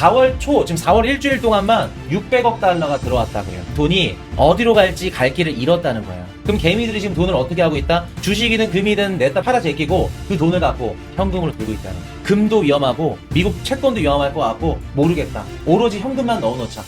4월 초, 지금 4월 일주일 동안만 600억 달러가 들어왔다고요. 돈이 어디로 갈지 갈 길을 잃었다는 거예요. 그럼 개미들이 지금 돈을 어떻게 하고 있다? 주식이든 금이든 냈다 팔아 제끼고 그 돈을 갖고 현금으로 들고 있다는 거예요. 금도 위험하고 미국 채권도 위험할 것 같고 모르겠다. 오로지 현금만 넣어놓자.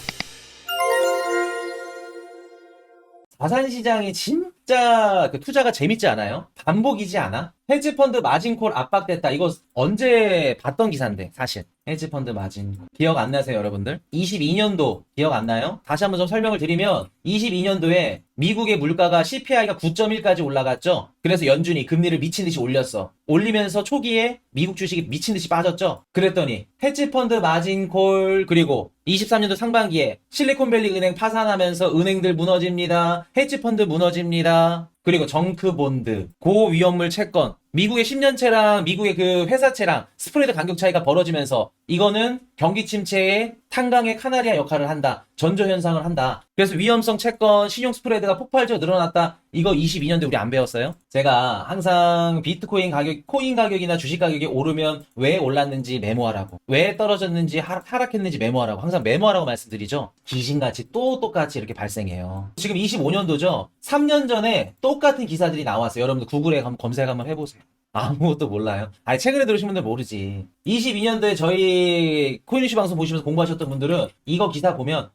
자산시장이 진짜 그 투자가 재밌지 않아요? 반복이지 않아? 헤지펀드 마진콜 압박됐다. 이거 언제 봤던 기사인데 사실. 헤지펀드 마진 기억 안 나세요 여러분들? 22년도 기억 안 나요? 다시 한번 좀 설명을 드리면 22년도에 미국의 물가가 CPI가 9.1까지 올라갔죠. 그래서 연준이 금리를 미친듯이 올렸어. 올리면서 초기에 미국 주식이 미친듯이 빠졌죠. 그랬더니 헤지펀드 마진콜 그리고 23년도 상반기에 실리콘밸리 은행 파산하면서 은행들 무너집니다. 헤지펀드 무너집니다. 그리고 정크본드, 고위험물 채권, 미국의 10년채랑 미국의 그 회사채랑 스프레드 간격 차이가 벌어지면서 이거는 경기 침체의 탄강의 카나리아 역할을 한다. 전조 현상을 한다. 그래서 위험성 채권, 신용 스프레드가 폭발적으로 늘어났다. 이거 22년도에 우리 안 배웠어요? 제가 항상 비트코인 가격, 코인 가격이나 주식 가격이 오르면 왜 올랐는지 메모하라고. 왜 떨어졌는지 하락했는지 메모하라고. 항상 메모하라고 말씀드리죠. 귀신같이 또 똑같이 이렇게 발생해요. 지금 25년도죠. 3년 전에 똑같은 기사들이 나왔어요. 여러분들 구글에 한번 검색 한번 해보세요. 아무것도 몰라요. 아니 최근에 들으신 분들 모르지. 22년도에 저희 코인이슈 방송 보시면서 공부하셨던 분들은 이거 기사 보면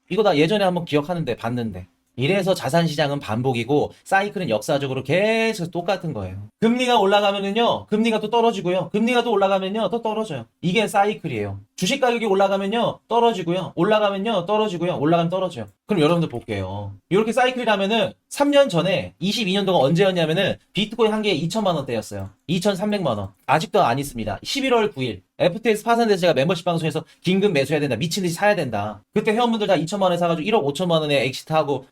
이거 나 예전에 한번 기억하는데 봤는데. 이래서 자산시장은 반복이고 사이클은 역사적으로 계속 똑같은 거예요. 금리가 올라가면은요 금리가 또 떨어지고요. 금리가 또 올라가면요 또 떨어져요. 이게 사이클이에요. 주식 가격이 올라가면요 떨어지고요. 올라가면요 떨어지고요. 올라가면 떨어져요. 그럼 여러분들 볼게요. 이렇게 사이클이라면은 3년 전에 22년도가 언제였냐면은 비트코인 한 개에 2천만 원대였어요. 2,300만 원. 아직도 안 있습니다. 11월 9일 FTX 파산돼서 제가 멤버십 방송에서 긴급 매수해야 된다. 미친듯이 사야 된다. 그때 회원분들 다 2천만 원에 사가지고 1억 5천만 원에 엑시트하고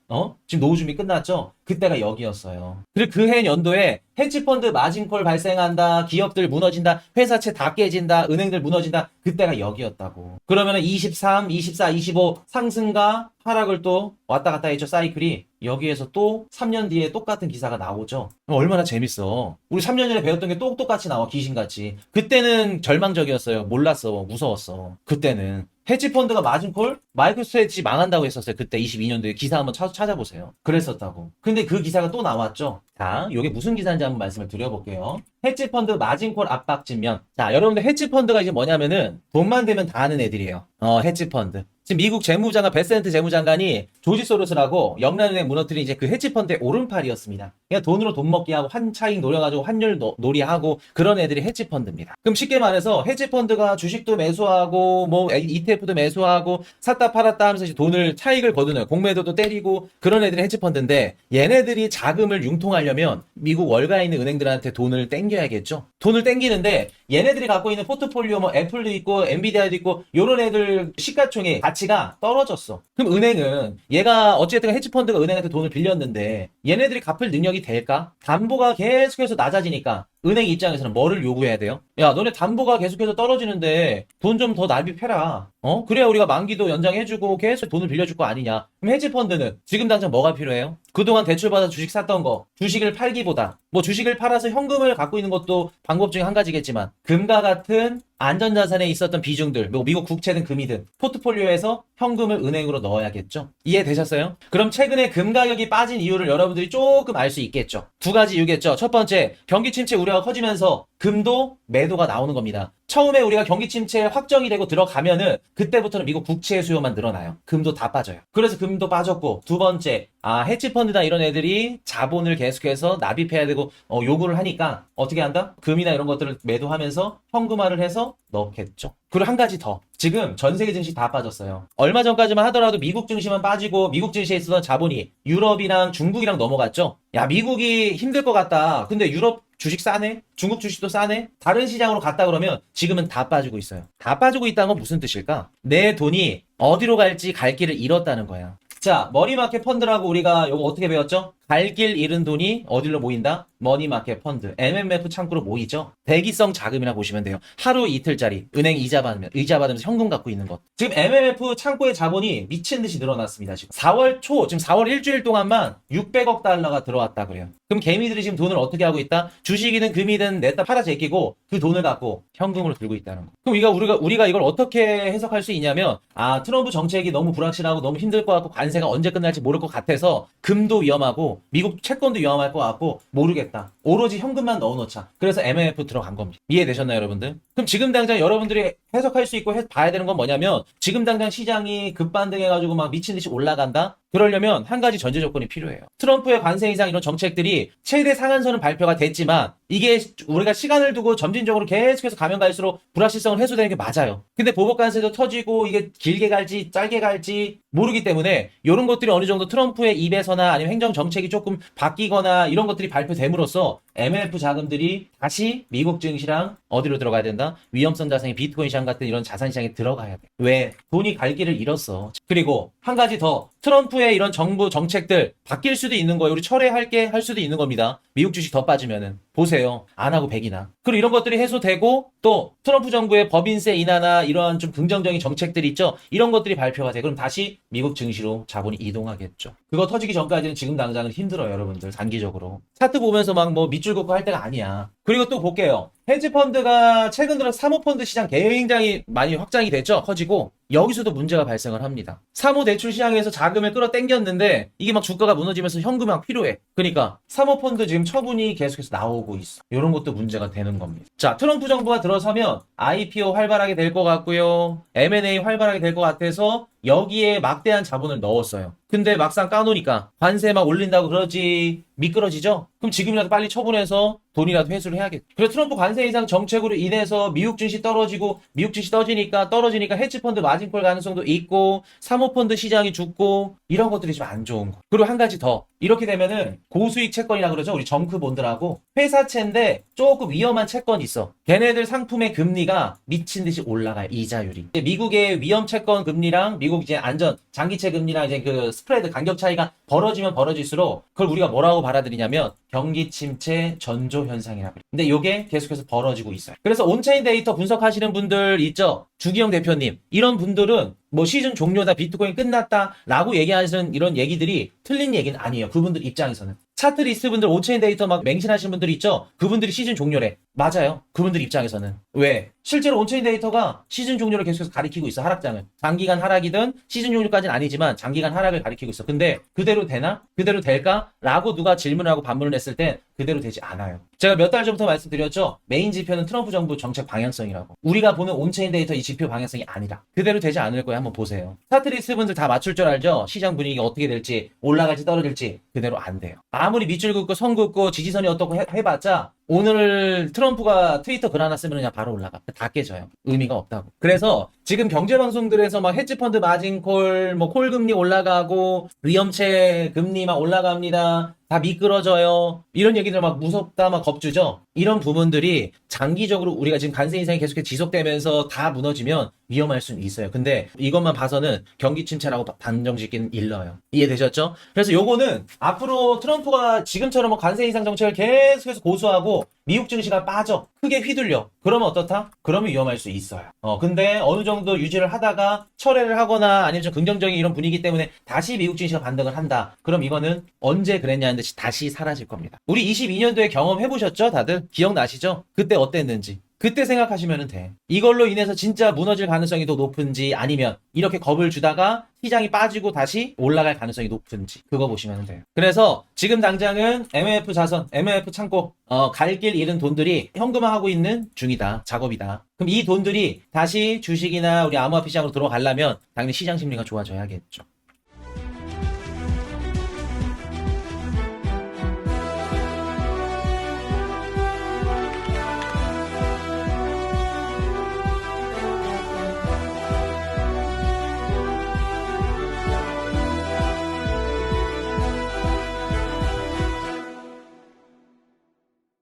지금 노후 준비 끝났죠? 그때가 여기였어요. 그리고 그해 연도에 헤지펀드 마진콜 발생한다. 기업들 무너진다. 회사채 다 깨진다. 은행들 무너진다. 그때가 여기였다고. 그러면은 23, 24, 25 상승과 하락을 또 왔다 갔다 했죠. 사이클이. 여기에서 또 3년 뒤에 똑같은 기사가 나오죠. 얼마나 재밌어. 우리 3년 전에 배웠던 게 똑같이 나와. 귀신같이. 그때는 절망적이었어요. 몰랐어. 무서웠어. 그때는. 헤지펀드가 마진콜? 마이크로스트레치 망한다고 했었어요. 그때 22년도에 기사 한번 찾아보세요. 그랬었다고. 근데 그 기사가 또 나왔죠. 자, 이게 무슨 기사인지 한번 말씀을 드려볼게요. 헤지펀드 마진콜 압박 진면. 자, 여러분들 헤지펀드가 이제 뭐냐면은 돈만 되면 다 하는 애들이에요. 헤지펀드. 지금 미국 재무장관 베센트 재무장관이 조지 소로스라고 영란은행 무너뜨린 이제 그 헤지펀드의 오른팔이었습니다. 그냥 돈으로 돈 먹기 하고 환차익 노려가지고 환율 놀이하고 그런 애들이 헤지펀드입니다. 그럼 쉽게 말해서 헤지펀드가 주식도 매수하고 뭐 ETF도 매수하고 샀다 팔았다 하면서 이제 돈을 차익을 거두는 공매도도 때리고 그런 애들이 헤지펀드인데 얘네들이 자금을 융통하려면 미국 월가에 있는 은행들한테 돈을 땡겨야겠죠. 돈을 땡기는데 얘네들이 갖고 있는 포트폴리오 뭐 애플도 있고 엔비디아도 있고 요런 애들 시가총액 가치가 떨어졌어. 그럼 은행은 얘가 어쨌든 헤지펀드가 은행한테 돈을 빌렸는데 얘네들이 갚을 능력이 될까? 담보가 계속해서 낮아지니까 은행 입장에서는 뭐를 요구해야 돼요? 야, 너네 담보가 계속해서 떨어지는데 돈 좀 더 납입해라. 그래야 우리가 만기도 연장해주고 계속 돈을 빌려줄 거 아니냐. 그럼 헤지펀드는 지금 당장 뭐가 필요해요? 그동안 대출받아 주식 샀던 거, 주식을 팔기보다 뭐 주식을 팔아서 현금을 갖고 있는 것도 방법 중에 한 가지겠지만 금과 같은 안전자산에 있었던 비중들, 뭐 미국 국채든 금이든 포트폴리오에서 현금을 은행으로 넣어야겠죠. 이해되셨어요? 그럼 최근에 금 가격이 빠진 이유를 여러분들이 조금 알 수 있겠죠. 두 가지 이유겠죠. 첫 번째, 경기 침체 우려가 커지면서 금도 매도가 나오는 겁니다. 처음에 우리가 경기 침체에 확정이 되고 들어가면은 그때부터는 미국 국채 수요만 늘어나요. 금도 다 빠져요. 그래서 금도 빠졌고, 두 번째, 헤지펀드나 이런 애들이 자본을 계속해서 납입해야 되고 요구를 하니까 어떻게 한다? 금이나 이런 것들을 매도하면서 현금화를 해서 넣겠죠. 그리고 한 가지 더. 지금 전 세계 증시 다 빠졌어요. 얼마 전까지만 하더라도 미국 증시만 빠지고 미국 증시에 있었던 자본이 유럽이랑 중국이랑 넘어갔죠. 야, 미국이 힘들 것 같다. 근데 유럽 주식 싸네? 중국 주식도 싸네? 다른 시장으로 갔다 그러면 지금은 다 빠지고 있어요. 다 빠지고 있다는 건 무슨 뜻일까? 내 돈이 어디로 갈지 갈 길을 잃었다는 거야. 자, 머니마켓 펀드라고 우리가 요거 어떻게 배웠죠? 갈 길 잃은 돈이 어디로 모인다? 머니마켓 펀드, MMF 창구로 모이죠. 대기성 자금이라 보시면 돼요. 하루 이틀짜리 은행 이자 받으면서 현금 갖고 있는 것. 지금 MMF 창구의 자본이 미친 듯이 늘어났습니다. 지금 4월 초, 지금 4월 일주일 동안만 600억 달러가 들어왔다 그래요. 그럼 개미들이 지금 돈을 어떻게 하고 있다? 주식이든 금이든 냈다 팔아 제끼고 그 돈을 갖고 현금으로 들고 있다는 거. 그럼 우리가 이걸 어떻게 해석할 수 있냐면, 아, 트럼프 정책이 너무 불확실하고 너무 힘들 것 같고 관세가 언제 끝날지 모를 것 같아서 금도 위험하고 미국 채권도 위험할 것 같고 모르겠다. 오로지 현금만 넣어놓자. 그래서 MMF 들어간 겁니다. 이해되셨나요, 여러분들? 그럼 지금 당장 여러분들이 해석할 수 있고 봐야 되는 건 뭐냐면, 지금 당장 시장이 급반등해가지고 막 미친 듯이 올라간다? 그러려면 한 가지 전제 조건이 필요해요. 트럼프의 관세 인상 이런 정책들이 최대 상한선은 발표가 됐지만 이게 우리가 시간을 두고 점진적으로 계속해서 가면 갈수록 불확실성을 해소되는 게 맞아요. 근데 보복 관세도 터지고 이게 길게 갈지 짧게 갈지 모르기 때문에 이런 것들이 어느 정도 트럼프의 입에서나 아니면 행정 정책이 조금 바뀌거나 이런 것들이 발표됨으로써 MLF 자금들이 다시 미국 증시랑 어디로 들어가야 된다? 위험성 자산인 비트코인 시장 같은 이런 자산 시장에 들어가야 돼. 왜? 돈이 갈 길을 잃었어. 그리고 한 가지 더, 트럼프의 이런 정부 정책들 바뀔 수도 있는 거예요. 우리 철회할게 할 수도 있는 겁니다. 미국 주식 더 빠지면은. 보세요. 안 하고 100이나. 그리고 이런 것들이 해소되고 또 트럼프 정부의 법인세 인하나 이러한 좀 긍정적인 정책들이 있죠. 이런 것들이 발표가 돼. 그럼 다시 미국 증시로 자본이 이동하겠죠. 그거 터지기 전까지는 지금 당장은 힘들어요, 여러분들. 단기적으로. 차트 보면서 막 뭐 밑줄 긋고 할 때가 아니야. 그리고 또 볼게요. 헤지펀드가 최근 들어 사모펀드 시장 굉장히 많이 확장이 됐죠. 커지고 여기서도 문제가 발생을 합니다. 사모대출 시장에서 자금을 끌어당겼는데 이게 막 주가가 무너지면서 현금이 막 필요해. 그러니까 사모펀드 지금 처분이 계속해서 나오고 있어. 이런 것도 문제가 되는 겁니다. 자, 트럼프 정부가 들어서면 IPO 활발하게 될 것 같고요. M&A 활발하게 될 것 같아서 여기에 막대한 자본을 넣었어요. 근데 막상 까놓으니까 관세 막 올린다고 그러지 미끄러지죠? 그럼 지금이라도 빨리 처분해서 돈이라도 회수를 해야겠죠. 그래서 트럼프 관세 인상 정책으로 인해서 미국 증시 떨어지고 미국 증시 떨어지니까 헤지펀드 마진콜 가능성도 있고 사모펀드 시장이 죽고 이런 것들이 좀 안 좋은 거. 그리고 한 가지 더. 이렇게 되면은 고수익 채권이라 그러죠. 우리 정크본드라고 회사채인데 조금 위험한 채권이 있어. 걔네들 상품의 금리가 미친 듯이 올라가요. 이자율이. 미국의 위험 채권 금리랑 미국 이제 안전 장기채 금리랑 이제 그 스프레드 간격 차이가 벌어지면 벌어질수록 그걸 우리가 뭐라고 받아들이냐면 경기 침체 전조 현상이라고 그래요. 근데 이게 계속해서 벌어지고 있어요. 그래서 온체인 데이터 분석하시는 분들 있죠? 주기영 대표님. 이런 분들은 뭐 시즌 종료다, 비트코인 끝났다 라고 얘기하시는 이런 얘기들이 틀린 얘기는 아니에요. 그분들 입장에서는. 차트리스트 분들, 온체인 데이터 막 맹신하시는 분들 있죠? 그분들이 시즌 종료래. 맞아요. 그분들 입장에서는. 왜? 실제로 온체인 데이터가 시즌 종료를 계속해서 가리키고 있어, 하락장을. 장기간 하락이든 시즌 종료까지는 아니지만 장기간 하락을 가리키고 있어. 근데 그대로 되나? 그대로 될까? 라고 누가 질문하고 반문을 했을 땐 그대로 되지 않아요. 제가 몇 달 전부터 말씀드렸죠? 메인 지표는 트럼프 정부 정책 방향성이라고. 우리가 보는 온체인 데이터 이 지표 방향성이 아니라. 그대로 되지 않을 거예요. 한번 보세요. 차트리스트 분들 다 맞출 줄 알죠? 시장 분위기가 어떻게 될지, 올라갈지 떨어질지 그대로 안 돼요. 아무리 밑줄 긋고 선 긋고 지지선이 어떻고 해봤자 오늘 트럼프가 트위터 글 하나 쓰면 그냥 바로 올라가. 다 깨져요. 의미가 없다고. 그래서 지금 경제방송들에서 막 헤지펀드 마진콜, 뭐 콜금리 올라가고 위험채 금리 막 올라갑니다. 다 미끄러져요. 이런 얘기들 막 무섭다, 막 겁주죠. 이런 부분들이 장기적으로 우리가 지금 관세 인상이 계속해서 지속되면서 다 무너지면 위험할 수는 있어요. 근데 이것만 봐서는 경기 침체라고 단정짓기는 일러요. 이해되셨죠? 그래서 요거는 앞으로 트럼프가 지금처럼 뭐 관세 인상 정책을 계속해서 고수하고 미국 증시가 빠져 크게 휘둘려. 그러면 어떻다? 그러면 위험할 수 있어요. 근데 어느 정도 유지를 하다가 철회를 하거나 아니면 좀 긍정적인 이런 분위기 때문에 다시 미국 증시가 반등을 한다. 그럼 이거는 언제 그랬냐는 듯이 다시 사라질 겁니다. 우리 22년도에 경험해보셨죠? 다들? 기억나시죠? 그때 어땠는지. 그때 생각하시면 돼. 이걸로 인해서 진짜 무너질 가능성이 더 높은지 아니면 이렇게 겁을 주다가 시장이 빠지고 다시 올라갈 가능성이 높은지 그거 보시면 돼요. 그래서 지금 당장은 MMF 자선, MMF 창고 갈 길 잃은 돈들이 현금화하고 있는 중이다. 작업이다. 그럼 이 돈들이 다시 주식이나 우리 암호화폐 시장으로 들어가려면 당연히 시장 심리가 좋아져야겠죠.